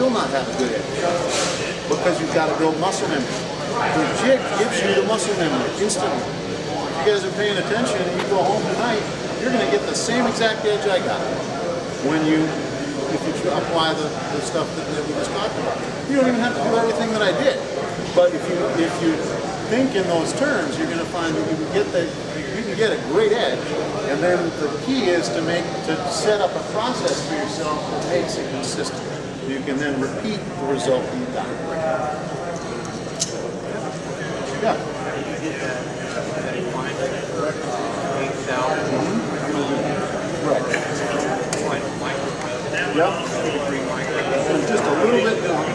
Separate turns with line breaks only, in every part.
still not have a good edge because you've got to build muscle memory. The jig gives you the muscle memory instantly. If you guys are paying attention and you go home tonight, you're going to get the same exact edge I got if you apply the stuff that we just talked about. You don't even have to do everything that I did. But if you think in those terms, you're going to find that you can get a great edge. And then the key is to set up a process for yourself that makes it consistent. You can then repeat the result that you got. Yeah. Right. Yep. And just a little bit more.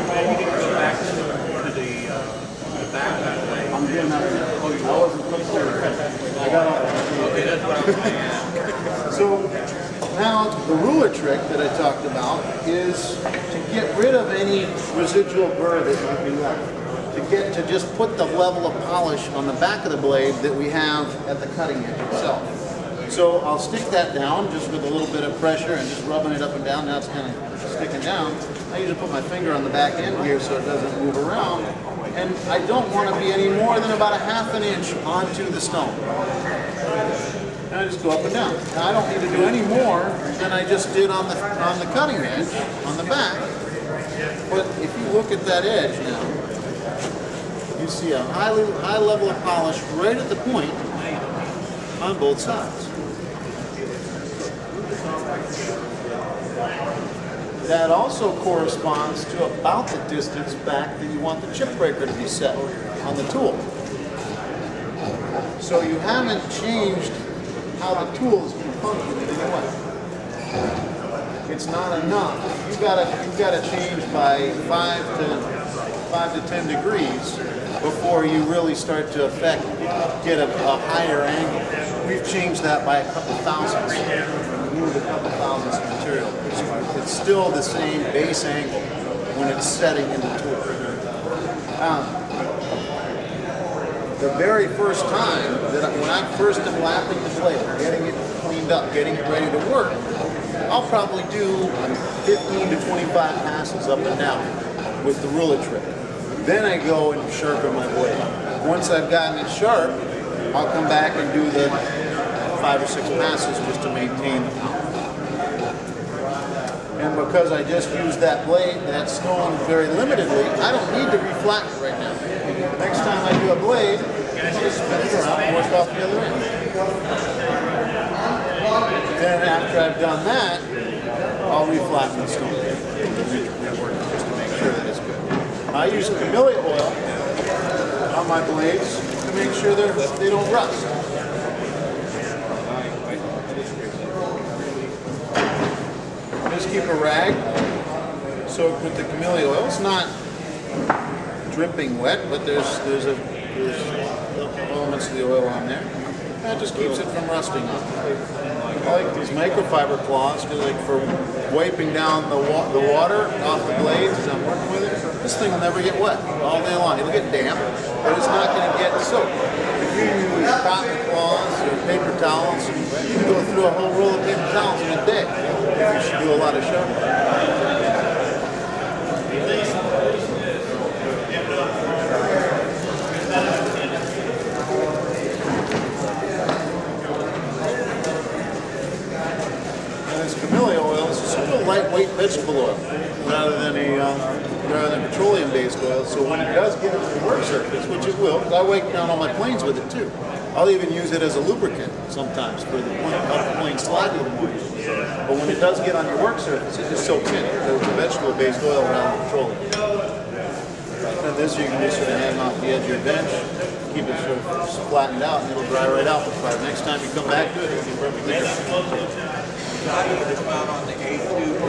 I'm doing that. I wasn't prepared. I got all. So now the ruler trick that I talked about is to get rid of any residual burr that might be left. To just put the level of polish on the back of the blade that we have at the cutting edge itself. So I'll stick that down just with a little bit of pressure and just rubbing it up and down. Now it's kind of sticking down. I usually put my finger on the back end here so it doesn't move around. And I don't want to be any more than about a ½ inch onto the stone. And I just go up and down. Now I don't need to do any more than I just did on the cutting edge on the back. But if you look at that edge now, you see a high level of polish right at the point on both sides. That also corresponds to about the distance back that you want the chip breaker to be set on the tool. So you haven't changed how the tool is going to function in any way. It's not enough. You've got to change by 5 to 10 degrees before you really start to get a higher angle. We've changed that by a couple thousandths. We moved a couple thousandths of material. It's still the same base angle when it's setting in the tool. The very first time when I first am lapping the blade, getting it cleaned up, getting it ready to work, I'll probably do 15 to 25 passes up and down with the ruler trick. Then I go and sharpen my blade. Once I've gotten it sharp, I'll come back and do the 5 or 6 passes just to maintain the power. And because I just used that blade, that stone very limitedly, I don't need to reflatten it right now. Next time I do a blade, I'll just spin it around and work off the other end. Then after I've done that, I'll reflatten the stone. Just to make sure that it's good. I use camellia oil on my blades to make sure they don't rust. Just keep a rag soaked with the camellia oil. It's not dripping wet, but there's elements of the oil on there. That just keeps it from rusting. I like these microfiber cloths for wiping down the water off the blades as I'm working with it. This thing will never get wet all day long. It'll get damp, but it's not going to get soaked. If you use cotton cloths or paper towels, you can go through a whole roll of paper towels in a day if you should do a lot of sharpening. Camellia oil is still lightweight vegetable oil rather than petroleum-based oil. So when it does get on the work surface, which it will, because I wake down on my planes with it too. I'll even use it as a lubricant sometimes for the plane slide a little more. But when it does get on your work surface, it just soaks in. There's a vegetable-based oil around the petroleum. And this you can just sort of hang off the edge of your bench, keep it sort of flattened out, and it'll dry right out. Next time you come back to it, it'll be perfectly dry.
Not even come out on the A2